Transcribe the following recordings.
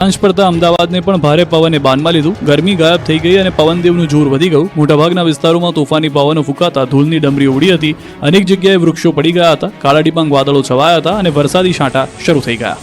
સાંજ પડતા અમદાવાદને પણ ભારે પવને બાનમાં લીધું. ગરમી ગાયબ થઈ ગઈ અને પવનદેવનું જોર વધી ગયું. મોટાભાગના વિસ્તારોમાં તોફાની પવનો ફૂંકાતા ધૂળની ડમરીઓ ઉડી હતી. અનેક જગ્યાએ વૃક્ષો પડી ગયા હતા. કાળા ડિબાંગ વાદળો છવાયા હતા અને વરસાદી છાંટા શરૂ થઈ ગયા.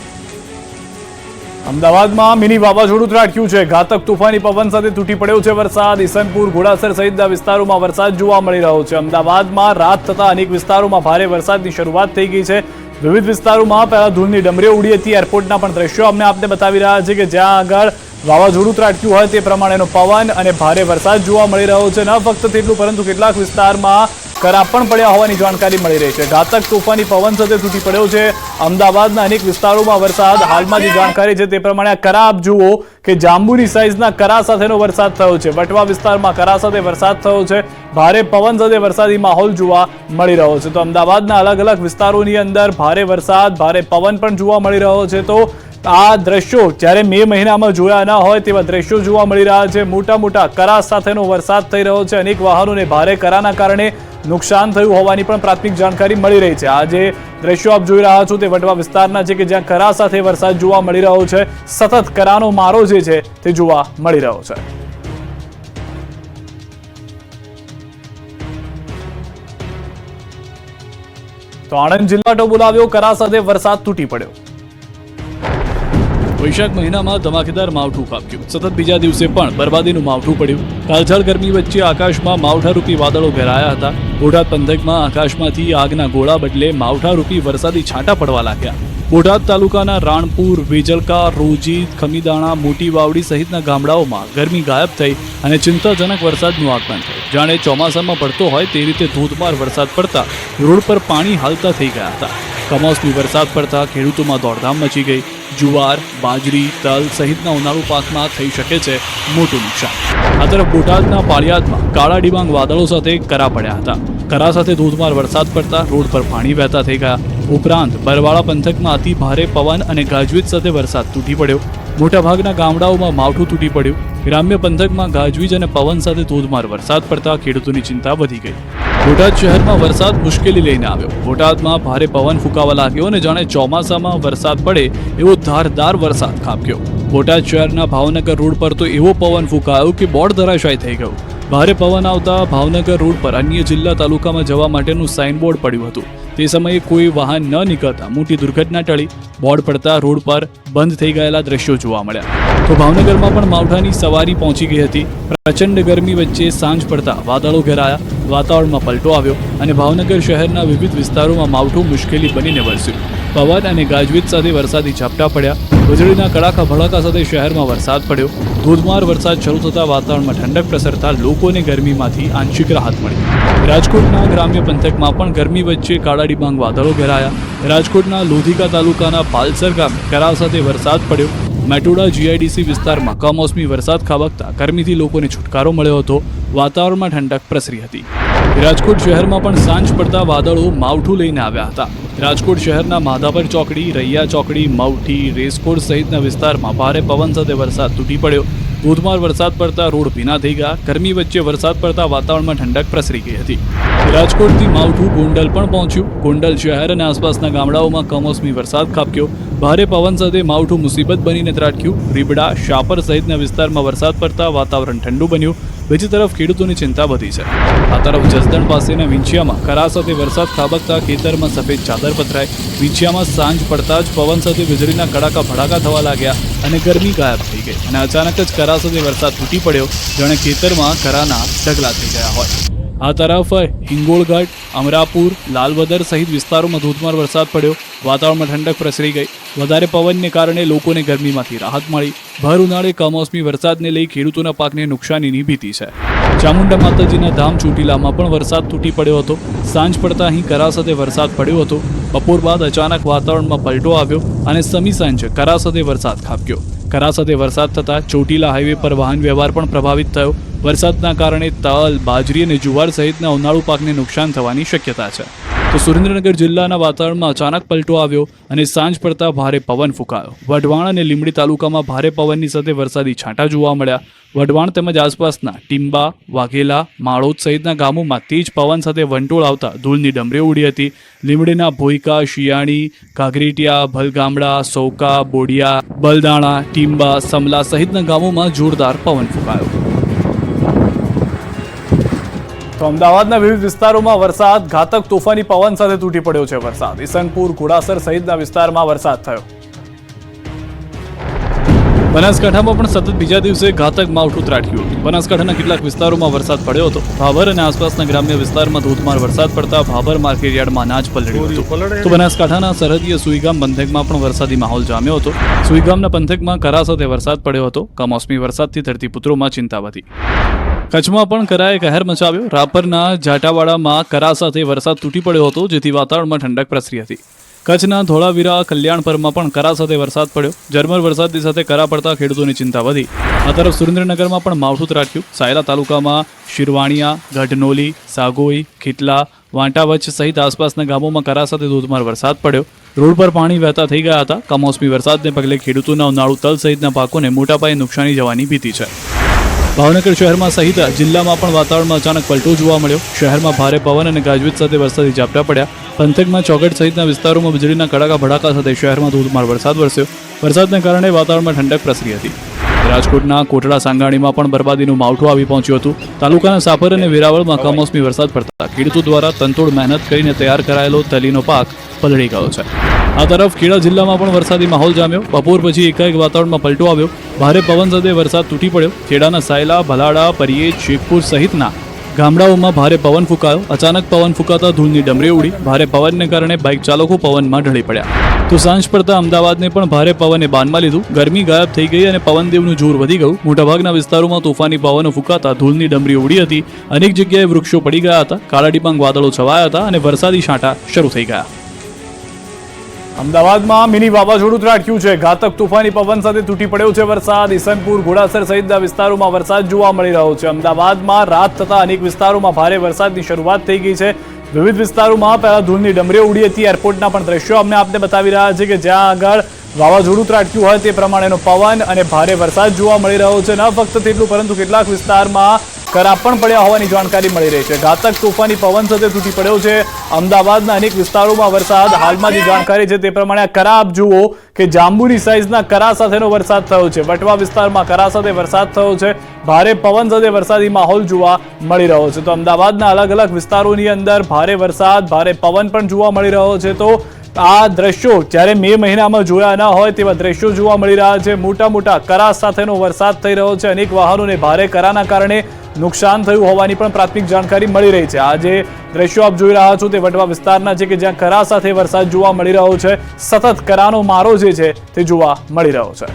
અમદાવાદમાં મિની વાવાઝોડું ત્રાટક્યું છે. ઘાતક તોફાની પવન સાથે તૂટી પડ્યો છે વરસાદ. ઈસનપુર, ઘોડાસર સહિતના વિસ્તારોમાં વરસાદ જોવા મળી રહ્યો છે. અમદાવાદમાં રાત થતા અનેક વિસ્તારોમાં ભારે વરસાદની શરૂઆત થઈ ગઈ છે. વિવિધ વિસ્તારોમાં પહેલા ધૂળની ડમરીઓ ઉડી હતી. એરપોર્ટના પણ દ્રશ્યો આપને બતાવી રહ્યા છે કે જ્યાં આગળ વાવાઝોડું ત્રાટક્યું હોય તે પ્રમાણેનો પવન અને ભારે વરસાદ જોવા મળી રહ્યો છે. ન ફક્ત તેટલું પરંતુ કેટલાક વિસ્તારમાં કરા પણ પડ્યા હોવાની જાણકારી મળી રહી છે. ઘાતક તોફાની પવન સાથે તૂટી પડ્યો છે અમદાવાદના અનેક વિસ્તારોમાં વરસાદ. હાલમાં જે જાણકારી છે તે પ્રમાણે આ કરા આપ જુઓ કે જાંબુની સાઈઝના કરા સાથેનો વરસાદ થયો છે. વટવા વિસ્તારમાં કરા સાથે વરસાદ થયો છે. ભારે પવન સાથે વરસાદી માહોલ જોવા મળી રહ્યો છે. તો અમદાવાદના અલગ અલગ વિસ્તારોની અંદર ભારે વરસાદ, ભારે પવન પણ જોવા મળી રહ્યો છે. તો આ દ્રશ્યો જ્યારે મે મહિનામાં જોયા ન હોય તેવા દ્રશ્યો જોવા મળી રહ્યા છે. મોટા મોટા કરા સાથેનો વરસાદ થઈ રહ્યો છે. અનેક વાહનોને ભારે કરાના કારણે નુકસાન થયું હોવાની પણ પ્રાથમિક જાણકારી મળી રહી છે. આ જે દ્રશ્યો આપ જોઈ રહ્યા છો તે વટવા વિસ્તારના છે કે જ્યાં કરા સાથે વરસાદ જોવા મળી રહ્યો છે. સતત કરાનો મારો જે છે તે જોવા મળી રહ્યો છે. તો આણંદ જિલ્લો બોલાવ્યો, કરા સાથે વરસાદ તૂટી પડ્યો. વૈશાખ મહિનામાં ધમાકેદાર માવઠું ખાબક્યું. સતત બીજા દિવસે પણ બરબાદીનું માવઠું પડ્યું. કાળઝાળ ગરમી વચ્ચે આકાશમાં માવઠારૂપી વાદળો ઘેરાયા હતા. બોટાદ પંથકમાં આકાશમાંથી આગના ગોળા બદલે માવઠારૂપી વરસાદી છાંટા પડવા લાગ્યા. બોટાદ તાલુકાના રાણપુર, વેજલકા, રોજી, ખમીદાણા, મોટી વાવડી સહિતના ગામડાઓમાં ગરમી ગાયબ થઈ અને ચિંતાજનક વરસાદનું આગમન થયું. જાણે ચોમાસામાં પડતો હોય તે રીતે ધોધમાર વરસાદ પડતા રોડ પર પાણી હાલતા થઈ ગયા હતા. કમોસમી વરસાદ પડતા ખેડૂતોમાં દોડધામ મચી ગઈ. જુવાર, બાજરી, તલ સહિતના ઉનાળુ પાકમાં થઈ શકે છે મોટું નુકસાન. આ તરફ બોટાદના પાળિયાદમાં કાળા ડિબાંગ વાદળો સાથે કરા પડ્યા હતા. કરા સાથે ધોધમાર વરસાદ પડતા રોડ પર પાણી વહેતા થઈ ગયા. ઉપરાંત બરવાળા પંથકમાં અતિ ભારે પવન અને ગાજવીજ સાથે વરસાદ તૂટી પડ્યો. મોટાભાગના ગામડાઓમાં માવઠું તૂટી પડ્યું. ગ્રામ્ય પંથકમાં ગાજવીજ અને પવન સાથે ધોધમાર વરસાદ પડતા ખેડૂતોની ચિંતા વધી ગઈ. બોટાદ શહેરમાં વરસાદ મુશ્કેલી લઈને આવ્યો. બોટાદમાં ભારે પવન ફૂંકાવા લાગ્યો અને જાણે ચોમાસામાં વરસાદ પડે એવો ધારદાર વરસાદ ખાબક્યો. બોટાદ શહેરના ભાવનગર રોડ પર તો એવો પવન ફૂંકાયો કે બોર્ડ ધરાશાયી થઈ ગયું. ભારે પવન આવતા ભાવનગર રોડ પર અન્ય જિલ્લા તાલુકામાં જવા માટેનું સાઇનબોર્ડ પડ્યું હતું. તે સમયે કોઈ વાહન ન નીકળતા મોટી દુર્ઘટના ટળી. બોર્ડ પડતા રોડ પર બંધ થઈ ગયેલા દ્રશ્યો જોવા મળ્યા. તો ભાવનગરમાં પણ માવઠાની સવારી પહોંચી ગઈ હતી. પ્રચંડ ગરમી વચ્ચે સાંજ પડતા વાદળો ઘેરાયા. વાતાવરણમાં પલટો આવ્યો અને ભાવનગર શહેરના વિવિધ વિસ્તારોમાં માવઠું મુશ્કેલી બનીને વરસ્યું. પવન અને ગાજવીજ સાથે વરસાદી ઝાપટા પડ્યા. વીજળીના કડાકા ભડાકા સાથે શહેરમાં વરસાદ પડ્યો. ધોધમાર વરસાદ શરૂ થતાં વાતાવરણમાં ઠંડક પ્રસરતા લોકોને ગરમીમાંથી આંશિક રાહત મળી. રાજકોટના ગ્રામ્ય પંથકમાં પણ ગરમી વચ્ચે કાળા ડિબાંગ વાદળો ઘેરાયા. રાજકોટના લોધિકા તાલુકાના પાલસર ગામે કરા સાથે વરસાદ પડ્યો. મેટોડા જીઆઈડીસી વિસ્તારમાં કમોસમી વરસાદ ખાબકતા ગરમીથી લોકોને છુટકારો મળ્યો હતો. વાતાવરણમાં ઠંડક પ્રસરી હતી. રાજકોટ શહેરમાં પણ સાંજ પડતા વાદળો માવઠું લઈને આવ્યા હતા. રાજકોટ શહેરના માધાપર ચોકડી, રૈયા ચોકડી, મવઠી, રેસકોર્સ સહિતના વિસ્તારમાં ભારે પવન સાથે વરસાદ તૂટી પડ્યો. ધોધમાર વરસાદ પડતા રોડ ભીના થઈ ગયા. ગરમી વચ્ચે વરસાદ પડતા વાતાવરણમાં ઠંડક પ્રસરી ગઈ હતી. રાજકોટથી માવઠું ગોંડલ પણ પહોંચ્યું. ગોંડલ શહેર અને આસપાસના ગામડાઓમાં કમોસમી વરસાદ ખાબક્યો. ભારે પવન સાથે માવઠું મુસીબત બનીને ત્રાટક્યું. રીબડા, શાપર સહિતના વિસ્તારમાં વરસાદ પડતા વાતાવરણ ઠંડુ બન્યું. બીજી તરફ ખેડૂતોની ચિંતા વધી છે. આ તરફ જસદણ પાસેના વિંછિયામાં કરા સાથે વરસાદ ખાબકતા ખેતરમાં સફેદ ચાદર પથરાઈ. વિંછિયામાં સાંજ પડતા જ પવન સાથે વીજળીના કડાકા ભડાકા થવા લાગ્યા અને ગરમી ગાયબ થઈ ગઈ અને અચાનક જ કરા સાથે વરસાદ તૂટી પડ્યો. જાણે ખેતરમાં કરાના ઢગલા થઈ ગયા હોય. આ તરફ હિંગોળગઢ, અમરાપુર, લાલવદર સહિત વિસ્તારોમાં ધોધમાર વરસાદ પડ્યો. વાતાવરણમાં ઠંડક પ્રસરી ગઈ. વધારે પવનને કારણે લોકોને ગરમીમાંથી રાહત મળી. ભર ઉનાળે કમોસમી વરસાદને લઈ ખેડૂતોના પાકને નુકસાનીની ભીતિ છે. ચામુંડા માતાજીના ધામ ચોટીલામાં પણ વરસાદ તૂટી પડ્યો હતો. સાંજ પડતા અહીં કરા સાથે વરસાદ પડ્યો હતો. બપોર બાદ અચાનક વાતાવરણમાં પલટો આવ્યો અને સમી સાંજે કરા સાથે વરસાદ ખાબક્યો. કરા સાથે વરસાદ થતાં ચોટીલા હાઈવે પર વાહન વ્યવહાર પણ પ્રભાવિત થયો. વરસાદના કારણે તલ, બાજરી અને જુવાર સહિતના ઉનાળુ પાકને નુકસાન થવાની શક્યતા છે. તો સુરેન્દ્રનગર જિલ્લાના વાતાવરણમાં અચાનક પલટો આવ્યો અને સાંજ પડતા ભારે પવન ફૂંકાયો. વઢવાણ અને લીંબડી તાલુકામાં ભારે પવનની સાથે વરસાદી છાંટા જોવા મળ્યા. વઢવાણ તેમજ આસપાસના ટીંબા, વાઘેલા, માળોદ સહિતના ગામોમાં તેજ પવન સાથે વંટોળ આવતા ધૂળની ડમરીઓ ઉડી હતી. લીંબડીના ભોઈકા, શિયાણી, ઘાઘરીટિયા, ભલગામડા, સૌકા, બોડિયા, બલદાણા, ટીંબા, સમલા સહિતના ગામોમાં જોરદાર પવન ફૂંકાયો. તો અમદાવાદના વિવિધ વિસ્તારોમાં વરસાદ, ઘાતક તોફાની પવન સાથે તૂટી પડ્યો છે વરસાદ. ઈસનપુર, ઘોડાસર સહિતના વિસ્તારમાં વરસાદ થયો. બનાસકાંઠામાં પણ સતત બીજા દિવસે ઘાતક માવઠું ત્રાટક્યું હતું. બનાસકાંઠાના કેટલાક વિસ્તારોમાં વરસાદ પડ્યો હતો. ભાભર અને આસપાસના ગ્રામ્ય વિસ્તારમાં ધોધમાર વરસાદ પડતા ભાભર માર્કેટયાર્ડમાં અનાજ પલળ્યું હતું. તો બનાસકાંઠાના સરહદીય સુઈગામ પંથકમાં પણ વરસાદી માહોલ જામ્યો હતો. સુઈગામના પંથકમાં કરા સાથે વરસાદ પડ્યો હતો. કમોસમી વરસાદથી ધરતીપુત્રોમાં ચિંતા વધી. કચ્છમાં પણ કરાએ કહેર મચાવ્યો. રાપરના જાટાવાડામાં કરા સાથે વરસાદ તૂટી પડ્યો હતો, જેથી વાતાવરણમાં ઠંડક પ્રસરી હતી. કચ્છના ધોળાવીરા, કલ્યાણપરમાં પણ કરા સાથે વરસાદ પડ્યો. ઝરમર વરસાદની સાથે કરા પડતા ખેડૂતોની ચિંતા વધી. આ તરફ સુરેન્દ્રનગરમાં પણ માવઠું ત્રાટક્યું. સાયલા તાલુકામાં શિરવાણિયા, ગઢનોલી, સાગોઈ, ખીટલા, વાંટાવચ સહિત આસપાસના ગામોમાં કરા સાથે ધોધમાર વરસાદ પડ્યો. રોડ પર પાણી વહેતા થઈ ગયા હતા. કમોસમી વરસાદને પગલે ખેડૂતોના ઉનાળુ તલ સહિતના પાકોને મોટા પાયે નુકસાની જવાની ભીતિ છે. ભાવનગર શહેરમાં સહિત જિલ્લામાં પણ વાતાવરણમાં અચાનક પલટો જોવા મળ્યો. શહેરમાં ભારે પવન અને ગાજવીજ સાથે વરસાદી ઝાપટા પડ્યા. પંથકમાં ચોગટ સહિતના વિસ્તારોમાં વીજળીના કડાકા ભડાકા સાથે શહેરમાં ધોધમાર વરસાદ વરસ્યો. વરસાદને કારણે વાતાવરણમાં ઠંડક પ્રસરી હતી. રાજકોટના કોટડા સાંગાણીમાં પણ બરબાદીનું માવઠું આવી પહોંચ્યું હતું. તાલુકાના સાપર અને વેરાવળમાં કમોસમી વરસાદ પડતા ખેડૂતો દ્વારા તનતોડ મહેનત કરીને તૈયાર કરાયેલો તલીનો પાક પલળી ગયો છે. આ તરફ ખેડા જિલ્લામાં પણ વરસાદી માહોલ જામ્યો. બપોર પછી એકાએક વાતાવરણમાં પલટો આવ્યો. ભારે પવન સાથે વરસાદ તૂટી પડ્યો. ખેડાના સાયલા, ભલાડા, પરિયેજ, શેખપુર સહિતના ગામડાઓમાં ભારે પવન ફૂંકાયો. અચાનક પવન ફૂંકાતા ધૂળની ડમરી ઉડી. ભારે પવનને કારણે બાઇક ચાલકો પવનમાં ઢળી પડ્યા. તો સાંજ પડતા અમદાવાદને પણ ભારે પવને બાનમાં લીધું. ગરમી ગાયબ થઈ ગઈ અને પવનદેવનું જોર વધી ગયું. મોટાભાગના વિસ્તારોમાં તોફાની પવનો ફૂંકાતા ધૂળની ડમરી ઉડી હતી. અનેક જગ્યાએ વૃક્ષો પડી ગયા હતા. કાળા ડિબાંગ વાદળો છવાયા હતા અને વરસાદી છાંટા શરૂ થઈ ગયા. અમદાવાદમાં મિની વાવાઝોડું ત્રાટક્યું છે. ઘાતક તોફાની પવન સાથે તૂટી પડ્યો છે વરસાદ. ઈસનપુર, ઘોડાસર સહિતના વિસ્તારોમાં વરસાદ જોવા મળી રહ્યો છે. અમદાવાદમાં રાત થતા અનેક વિસ્તારોમાં ભારે વરસાદની શરૂઆત થઈ ગઈ છે. વિવિધ વિસ્તારોમાં પહેલા ધૂળની ડમરીઓ ઉડી હતી. એરપોર્ટના પણ દ્રશ્યો આપને બતાવી રહ્યા છે કે જ્યાં આગળ વાવાઝોડું ત્રાટક્યું હોય તે પ્રમાણેનો પવન અને ભારે વરસાદ જોવા મળી રહ્યો છે. ન ફક્ત તેટલું પરંતુ કેટલાક વિસ્તારમાં કરા પણ પડ્યા હોવાની જાણકારી મળી રહી છે. ઘાતક તોફાની પવન સાથે તૂટી પડ્યો છે અમદાવાદના અનેક વિસ્તારોમાં વરસાદ. હાલમાં જે જાણકારી છે તે પ્રમાણે આ કરા આપ જુઓ કે જાંબુની સાઇઝના કરા સાથેનો વરસાદ થયો છે. વટવા વિસ્તારમાં કરા સાથે વરસાદ થયો છે. ભારે પવન સાથે વરસાદી માહોલ જોવા મળી રહ્યો છે. તો અમદાવાદના અલગ અલગ વિસ્તારોની અંદર ભારે વરસાદ, ભારે પવન પણ જોવા મળી રહ્યો છે. તો આ દ્રશ્યો જ્યારે મે મહિનામાં જોયા ન હોય તેવા દ્રશ્યો જોવા મળી રહ્યા છે. મોટા મોટા કરા સાથેનો વરસાદ થઈ રહ્યો છે. અનેક વાહનોને ભારે કરાના કારણે નુકસાન થયું હોવાની પણ પ્રાથમિક જાણકારી મળી રહી છે. આ જે દ્રશ્યો આપ જોઈ રહ્યા છો તે વટવા વિસ્તારના છે કે જ્યાં કરા સાથે વરસાદ જોવા મળી રહ્યો છે. સતત કરાનો મારો જે છે તે જોવા મળી રહ્યો છે.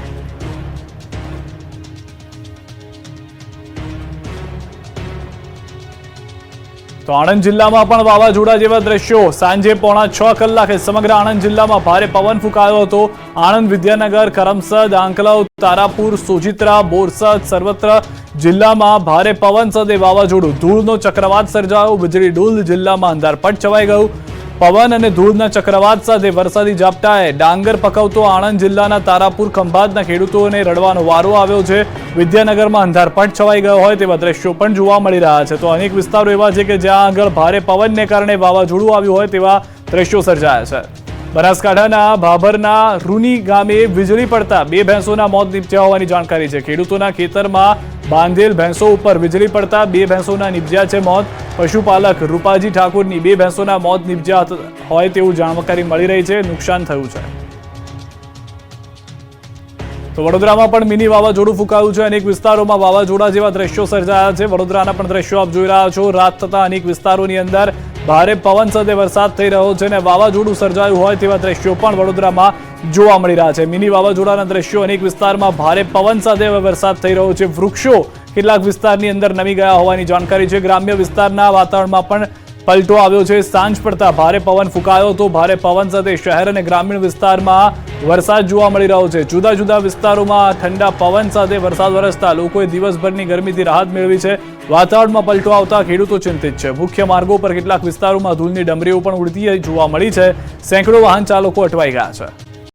તો આણંદ જિલ્લામાં પણ વાવાઝોડા જેવા દ્રશ્યો. સાંજે 5:45 કલાકે સમગ્ર આણંદ જિલ્લામાં ભારે પવન ફૂંકાયો હતો. આણંદ, વિદ્યાનગર, કરમસદ, આંકલાવ, તારાપુર, સોજિત્રા, બોરસદ સર્વત્ર જિલ્લામાં ભારે પવન સાથે વાવાઝોડું. ધૂળનો ચક્રવાત સર્જાયો. વીજળી ડોલ. જિલ્લામાં અંધારપટ છવાઈ ગયું. પવન અને ધૂળના ચક્રવાત સાથે વરસાદી ઝાપટાએ ડાંગર પકવતો આણંદ જિલ્લાના તારાપુર, ખંભાતના ખેડૂતોને રડવાનો વારો આવ્યો છે. વિદ્યાનગરમાં અંધારપટ છવાઈ ગયો હોય તેવા દ્રશ્યો પણ જોવા મળી રહ્યા છે. તો અનેક વિસ્તારો એવા છે કે જ્યાં આગળ ભારે પવનને કારણે વાવાઝોડું આવ્યું હોય તેવા દ્રશ્યો સર્જાયા છે. બનાસકાંઠાના ભાભરના રૂની ગામે વીજળી પડતા 2 ભેંસોના મોત નીપજ્યા હોવાની જાણકારી છે. ખેડૂતોના ખેતરમાં બાંધેલ ભેંસો ઉપર વીજળી પડતા 2 ભેંસોના નીપજ્યા છે મોત. પશુપાલક રૂપાજી ઠાકોરની 2 ભેંસોના મોત નીપજ્યા હોય તેવું જાણકારી મળી રહી છે. નુકસાન થયું છે. તો વડોદરામાં પણ મિની વાવાઝોડું ફૂંકાયું છે. અનેક વિસ્તારોમાં વાવાઝોડા જેવા દ્રશ્યો સર્જાયા છે. વડોદરાના પણ દ્રશ્યો આપ જોઈ રહ્યા છો. રાત થતા અનેક વિસ્તારોની અંદર ભારે પવન સાથે વરસાદ થઈ રહ્યો છે અને વાવાઝોડું સર્જાયું હોય તેવા દ્રશ્યો પણ વડોદરામાં જોવા મળી રહ્યા છે. મિની વાવાઝોડાના દ્રશ્યો. અનેક વિસ્તારમાં ભારે પવન સાથે વરસાદ થઈ રહ્યો છે. વૃક્ષો કેટલાક વિસ્તારની અંદર નમી ગયા હોવાની જાણકારી છે. ગ્રામ્ય વિસ્તારના વાતાવરણમાં પણ પલટો આવ્યો છે. સાંજ પડતા ભારે પવન ફૂંકાયો તો ભારે પવન સાથે શહેર અને ગ્રામીણ વિસ્તારમાં વરસાદ જોવા મળી રહ્યો છે. જુદા જુદા વિસ્તારોમાં ઠંડા પવન સાથે વરસાદ વરસતા લોકોએ દિવસભરની ગરમીથી રાહત મેળવી છે. વાતાવરણમાં પલટો આવતા ખેડૂતો ચિંતિત છે. મુખ્ય માર્ગો પર કેટલાક વિસ્તારોમાં ધૂળની ડમરીઓ પણ ઉડતી જોવા મળી છે. સેંકડો વાહન ચાલકો અટવાઈ ગયા છે.